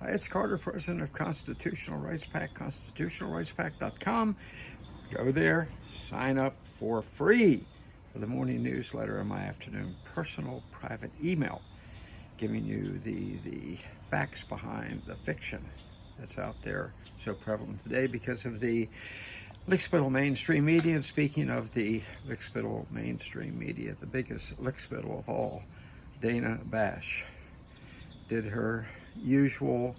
It's Carter, president of Constitutional Rights Pack, constitutionalrightspack.com. Go there, sign up for free for the morning newsletter and my afternoon personal private email, giving you the facts behind the fiction that's out there so prevalent today because of the lickspittle mainstream media. And speaking of the lickspittle mainstream media, the biggest lickspittle of all, Dana Bash, did her usual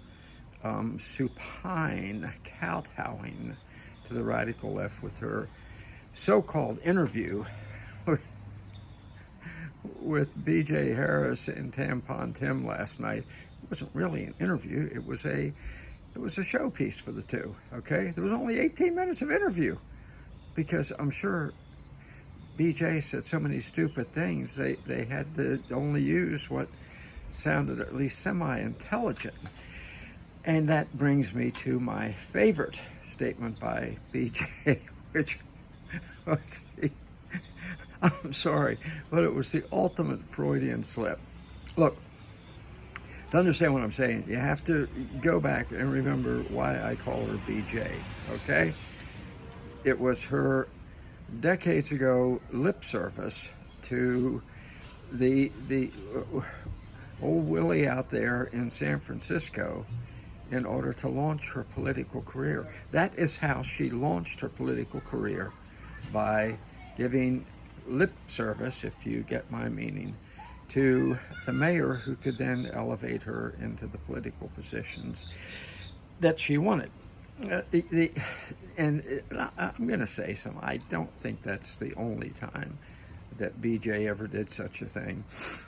supine kowtowing to the radical left with her so-called interview with B.J. Harris and Tampon Tim last night. It wasn't really an interview. It was a showpiece for the two, okay? There was only 18 minutes of interview because I'm sure B.J. said so many stupid things, they had to only use what sounded at least semi-intelligent. And that brings me to my favorite statement by B.J., which was I'm sorry, but it was the ultimate Freudian slip. Look, to understand what I'm saying, you have to go back and remember why I call her BJ, okay? It was her decades ago lip service to the old Willie out there in San Francisco in order to launch her political career. That is how she launched her political career, by giving lip service, if you get my meaning, to the mayor who could then elevate her into the political positions that she wanted. And I'm going to say something. I don't think that's the only time that BJ ever did such a thing.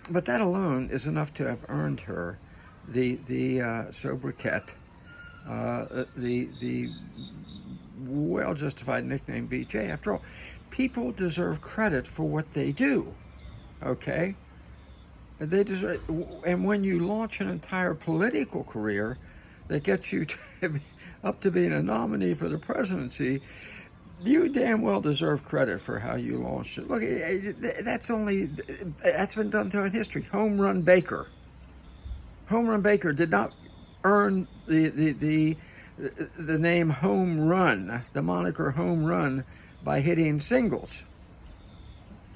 But that alone is enough to have earned her the sobriquet, the well-justified nickname BJ. After all, people deserve credit for what they do, okay? They deserve, and when you launch an entire political career that gets you up to being a nominee for the presidency, you damn well deserve credit for how you launched it. Look, that's been done throughout history. Home Run Baker did not earn the name Home Run, the moniker Home Run, by hitting singles.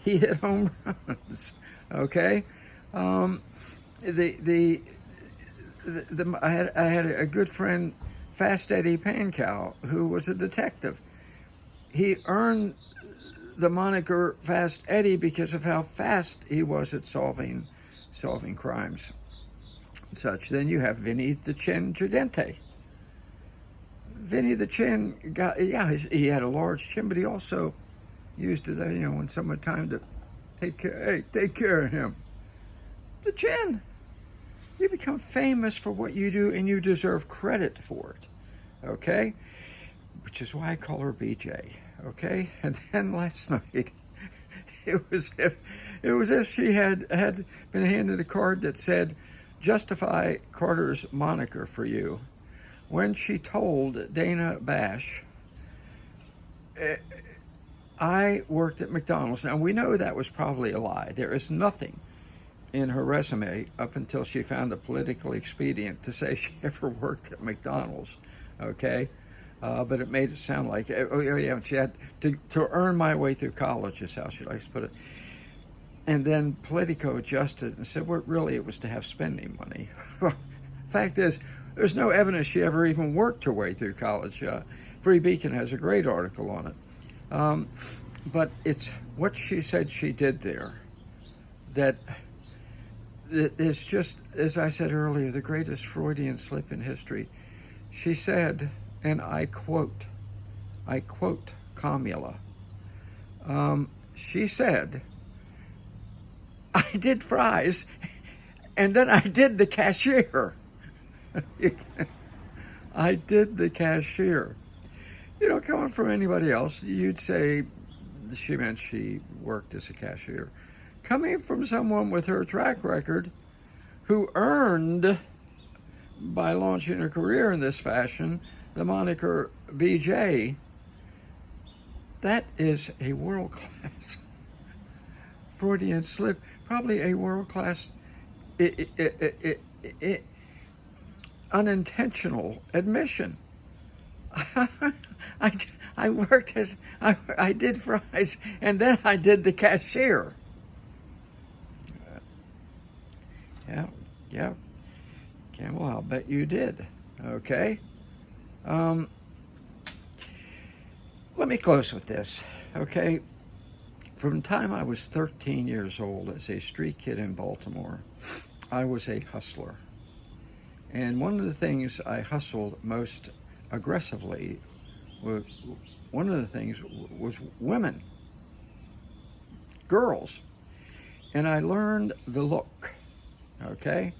He hit home runs, okay? I had a good friend, Fast Eddie Pankow, who was a detective. He earned the moniker Fast Eddie because of how fast he was at solving crimes and such. Then you have Vinny the Chin Gidente. Vinny the Chin he had a large chin, but he also used it, when someone time to take care of him. The chin. You become famous for what you do, and you deserve credit for it, okay? Which is why I call her BJ, okay? And then last night, it was as if she had been handed a card that said, "Justify Carter's moniker for you," when she told Dana Bash, "I worked at McDonald's." Now, we know that was probably a lie. There is nothing in her resume up until she found it politically expedient to say she ever worked at McDonald's, okay? But it made it sound like, she had to earn my way through college, is how she likes to put it. And then Politico adjusted and said, well, really, it was to have spending money. Fact is, there's no evidence she ever even worked her way through college. Free Beacon has a great article on it. But it's what she said she did there that is just, as I said earlier, the greatest Freudian slip in history. She said, and I quote Kamala, she said, "I did fries, and then I did the cashier." I did the cashier. Coming from anybody else, you'd say she meant she worked as a cashier. Coming from someone with her track record, who earned, by launching her career in this fashion, the moniker BJ, that is a world-class Freudian slip, probably a world-class unintentional admission. I worked as, I did fries, and then I did the cashier. Yeah, Camel, I'll bet you did. Okay. Let me close with this. Okay. From the time I was 13 years old as a street kid in Baltimore, I was a hustler. And one of the things I hustled most aggressively was women, girls. And I learned the look, okay?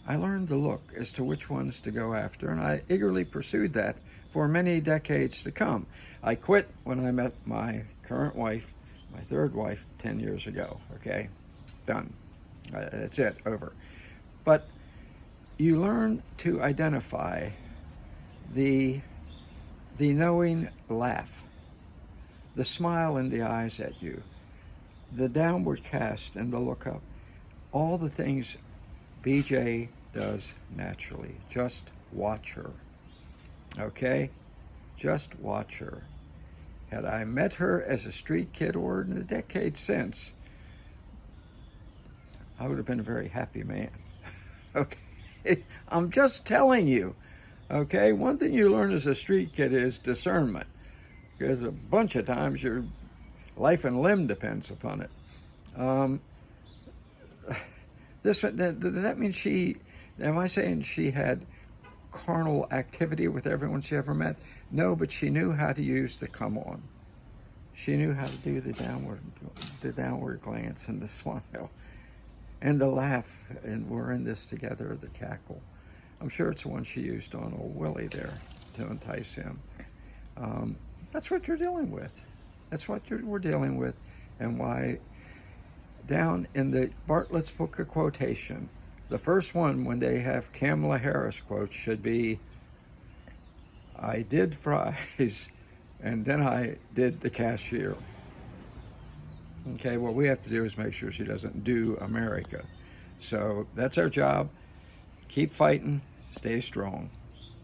I learned the look as to which ones to go after, and I eagerly pursued that for many decades to come. I quit when I met my current wife, my third wife, 10 years ago, okay? Done. That's it, over. But you learn to identify the knowing laugh, the smile in the eyes at you, the downward cast and the look up, all the things BJ does naturally. Just watch her, okay? Just watch her. Had I met her as a street kid or in the decade since, I would have been a very happy man. Okay, I'm just telling you. Okay, one thing you learn as a street kid is discernment, because a bunch of times your life and limb depends upon it. Does that mean am I saying she had carnal activity with everyone she ever met? No, but she knew how to use the come on. She knew how to do the downward glance and the smile and the laugh, and we're in this together, the cackle. I'm sure it's the one she used on old Willie there to entice him. That's what you're dealing with. That's what we're dealing with, and why down in the Bartlett's Book of Quotation, the first one when they have Kamala Harris quotes should be, I did fries, and then I did the cashier. Okay, what we have to do is make sure she doesn't do America. So that's our job. Keep fighting. Stay strong.